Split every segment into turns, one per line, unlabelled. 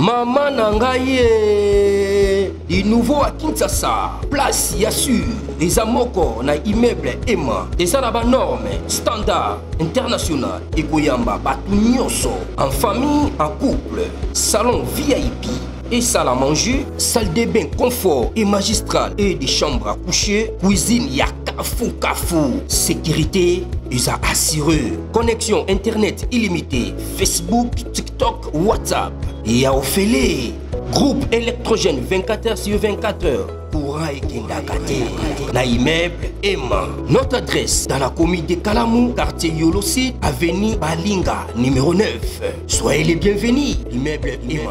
Maman Nangaye, du nouveau à Kinshasa, place Yassur, des amoko na immeuble Emma, des arabes normes, standard, international, et Goyamba, Batunyoso, en famille, en couple, salon VIP. Et salle à manger, salle de bain confort et magistrale et des chambres à coucher, cuisine Kafou. Sécurité, ils ont assuré. Connexion internet illimitée, Facebook, TikTok, WhatsApp. Et à Ophélie, groupe électrogène 24h/24h. Courant et Kindakate. Na immeuble Emma. Notre adresse dans la commune de Kalamou, quartier Yolosi, avenue Balinga, numéro 9. Soyez les bienvenus. Immeuble Emma.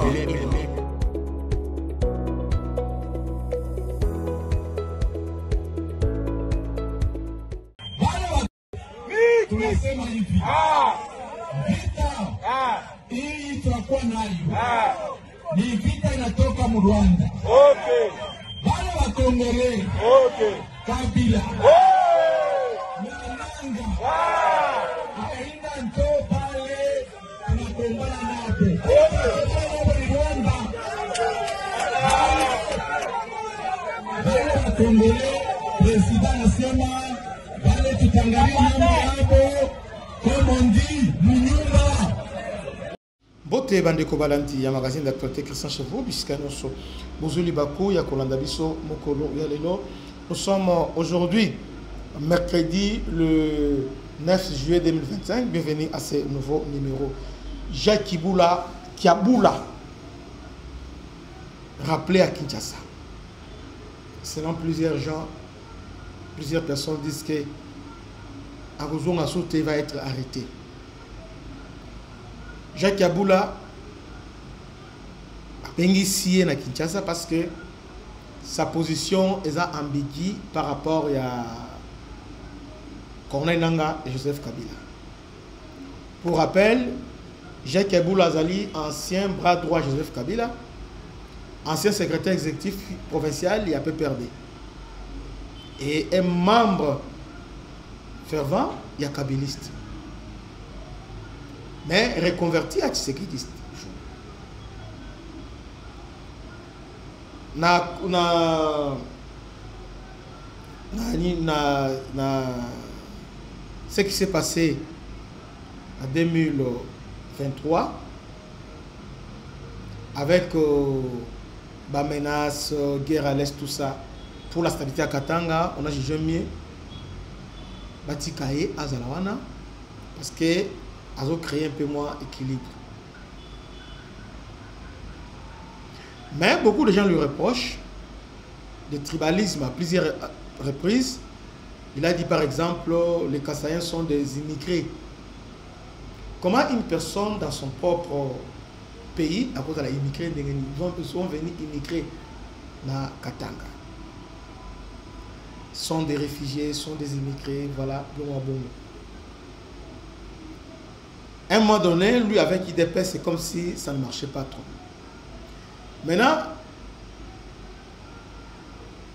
Tunasema hivi vita hii tutakuwa nayo ni vita inatoka mu Rwanda. Wale wa Kongole Kabila Nanga aenda nto pale tunagombana napo Rwanda. Wale wa Kongole president anasema wale tutangalia
Bote bandeko balanti ya magazine d'actualité Christian Chevaux bisika noso bozuli baku ya kolanda biso mokolo ya lelo. Nous sommes aujourd'hui mercredi le 9 juillet 2025. Bienvenue à ce nouveau numéro. Jacques Kiabula rappelé à Kinshasa. Selon plusieurs gens, plusieurs personnes disent que Arozon Assoute va être arrêté. Jacques Kiabula a bénéficié à Kinshasa parce que sa position est ambiguë par rapport à Corneille Nangaa et Joseph Kabila. Pour rappel, Jacques Kiabula Azali, ancien bras droit Joseph Kabila, ancien secrétaire exécutif provincial et APPRD, et un membre fervent, il y a kabiliste. Mais reconverti à tshisekidiste. Ce qui s'est passé en 2023 avec la menace, guerre à l'Est, tout ça, pour la stabilité à Katanga, on a jugé mieux Batikaye à Zalawana parce que a créé un peu moins d'équilibre. Mais beaucoup de gens lui reprochent le tribalisme à plusieurs reprises. Il a dit par exemple, les Kassaïens sont des immigrés. Comment une personne dans son propre pays, à cause de la immigré, ils sont venus immigrer dans Katanga? Sont des réfugiés, sont des immigrés, voilà, bon. À un moment donné, lui avec IDP, c'est comme si ça ne marchait pas trop. Maintenant,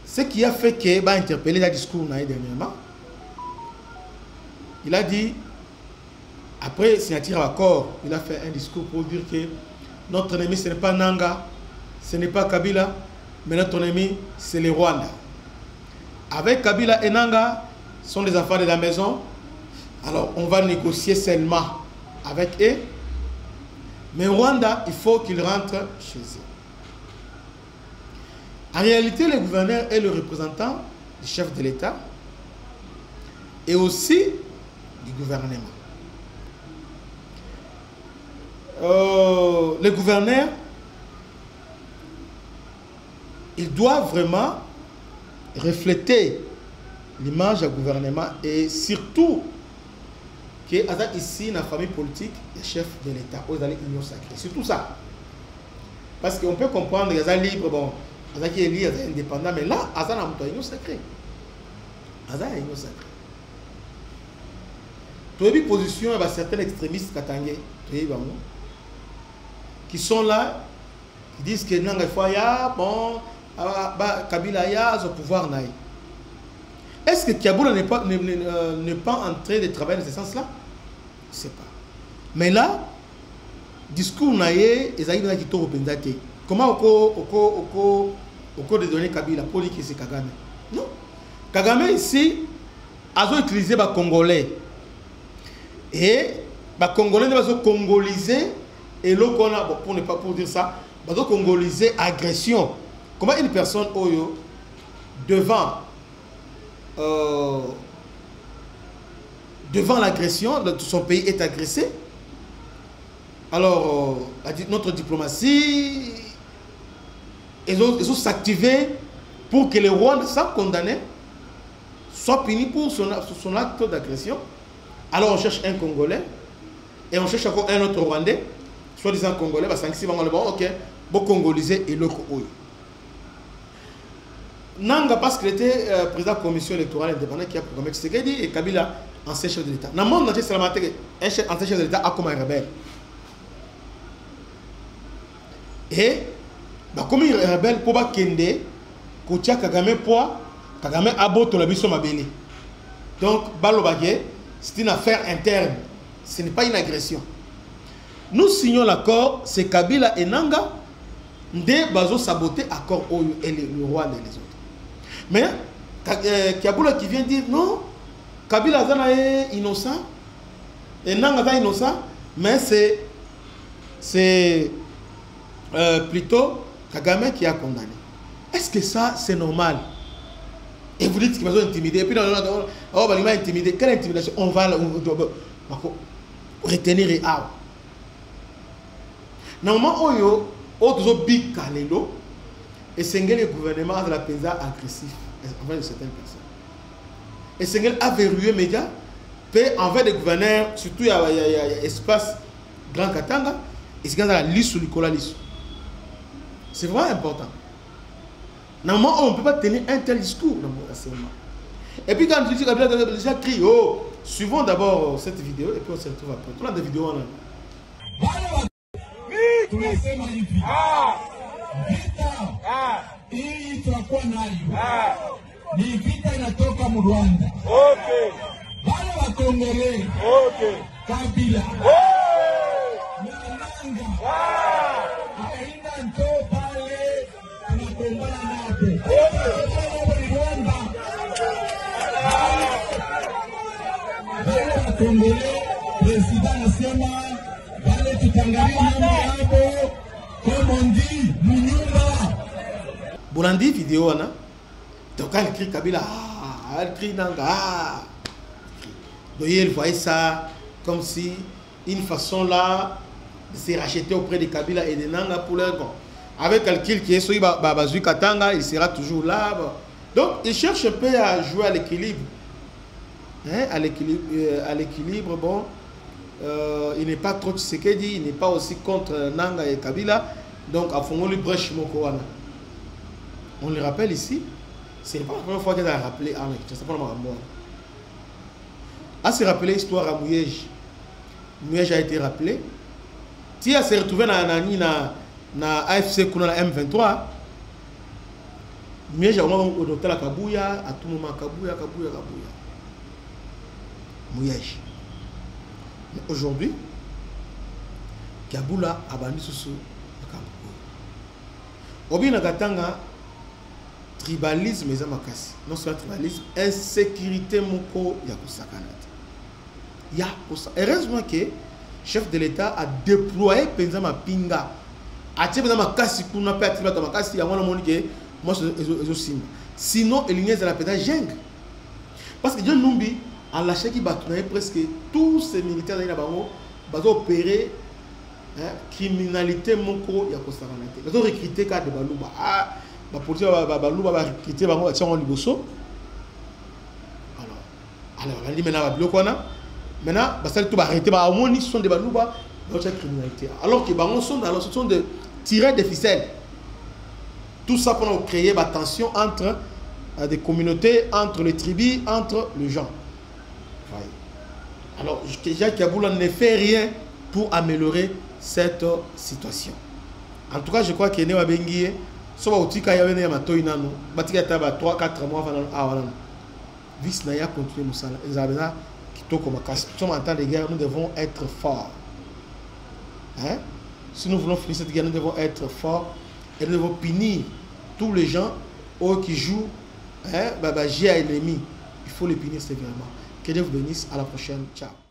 ce qui a fait qu'il va interpeller le discours dernièrement, il a dit, après signature à accord, il a fait un discours pour dire que notre ennemi ce n'est pas Nangaa, ce n'est pas Kabila, mais notre ennemi c'est le Rwanda. Avec Kabila et Nangaa, sont les enfants de la maison, alors on va négocier seulement avec eux, mais Rwanda, il faut qu'ils rentrent chez eux. En réalité, le gouverneur est le représentant du chef de l'État et aussi du gouvernement. Le gouverneur, il doit vraiment refléter l'image du gouvernement et surtout que ici, dans la famille politique, le chef de l'État, aux alliés union sacrée. C'est tout ça. Parce qu'on peut comprendre qu'il y a libre, bon, qui est libre, indépendant, mais là, il y a une union sacrée. Il y a une union sacrée. Tu as une position, il y a certains extrémistes katangais, qui sont là, qui disent que Nangaa Foya, bon, Kabila ya, au pouvoir naï. Est-ce que Kiabula n'est pas en train de travailler dans ce sens-là? Je ne sais pas. Mais là, discours naie ezali na kitoko penza te. Comment oko de donner Kabila pour dire que c'est Kagame? Non. Kagame ici a utilisé les Congolais. Et les Congolais ne congoliser et là pour ne pas pour dire ça, ils congoliser agression. Comment une personne oyo devant l'agression de son pays est agressé? Alors notre diplomatie ils ont s'activé pour que le Rwanda soit condamné, soit puni pour son acte d'agression. Alors on cherche un Congolais et on cherche encore un autre Rwandais, soi-disant Congolais, parce que ok, bon congoliser et le Oyo. Nanga parce qu'il était président de la commission électorale indépendante qui a programmé Tshisekedi et Kabila ancien chef de l'État. Dans le monde entier, c'est un ancien chef de l'État a comme un rebelle. Et comme il est rebelle pour pas kende kotia Kagame poa Kagame aboto la biso mabele. Donc balobage c'est une affaire interne, ce n'est pas une agression. Nous signons l'accord, c'est Kabila et Nanga de bazo saboter accord Oyo et le roi et les autres. Mais Kabila qui vient dire non, Kabila est innocent et Nanga est innocent, mais c'est plutôt Kagame qui a condamné. Est-ce que ça c'est normal? Et vous dites qu'ils vont intimider. Et puis on va intimider. Quelle intimidation? On va retenir et out. Normalement, Oyo, autres big Kalelo, et c'est le gouvernement de la PESA agressif envers certaines personnes. Et c'est a verrouillé les médias, envers les gouverneurs, surtout il y a espace Grand Katanga, et c'est dans la liste sur Nicolas Lissou. C'est vraiment important. Normalement, on ne peut pas tenir un tel discours. Et puis quand tu dis Kabila déjà crie, oh, suivons d'abord cette vidéo et puis on se retrouve après. Tout le monde a des vidéos en
tunasema hivi vita hii tunakuwa nayo ni vita inatoka mu Rwanda. Okay. Wale wa Kongole. Okay. Kabila. Nanga. Aina ndo pale tunagombana napo. Rwanda. Wale wa Kongole president anasema wale tutangalia mambo hapo comme on dit munyumba.
Bolandi vidéo na donc elle crie Kabila elle crie Nanga donc il voyait ça comme si une façon là de se racheter auprès de Kabila et de Nanga pour leur bon avec calcul qui est sur Bazui Katanga il sera toujours là bon. Donc il cherche un peu à jouer à l'équilibre hein, à l'équilibre bon il n'est pas trop Tshisekedi il n'est pas aussi contre Nanga et Kabila donc à fond le brèche Mokowana. On le rappelle ici, ce n'est pas la première fois qu'elle a rappelé à c'est pas la mort. À se rappeler l'histoire à Mouyej. Mouyej a été rappelé. Si elle s'est retrouvée dans AFC Kuna la M23, Mouyej a au docteur la Kabouya, à tout moment Kabouya. Mouyej. Mais aujourd'hui, Kabula a banni sous Obi Nagatanga. Tribalisme et makasi. Non seulement tribalisme, insécurité moko yakusakanate. Heureusement que le chef de l'État a déployé Penzama Pinga. A tiré Penzama Makasi pour ne pas attirer Makasi. Sinon, il y a la pédale Jeng. Parce que Dieu Numbi a lâché qui bat presque tous ces militaires qui ont opéré criminalité moko yakusakanate. Ils ont recruté cas de Balouba. La police va recruter en Liboso. Alors, on dit maintenant, tout va arrêter. Ils sont des balouba dans cette criminalité. Alors que ce sont des tirés de ficelles. Tout ça pour créer la tension entre des communautés, entre les tribus, entre les gens. Alors, Jacques Kaboula ne fait rien pour améliorer cette situation. En tout cas, je crois qu'il y a un bengi. So ba utika ya wene ya matoi nano batika taba 3-4 mois avant awana vis na ya continuer musala ezabena kitoko makasi. Nous sommes en temps de guerre, nous devons être forts hein Si nous voulons finir cette guerre, nous devons être forts et nous devons punir tous les gens qui jouent à l'ennemi. Il faut les punir sévèrement. Que Dieu vous bénisse. À la prochaine. Ciao.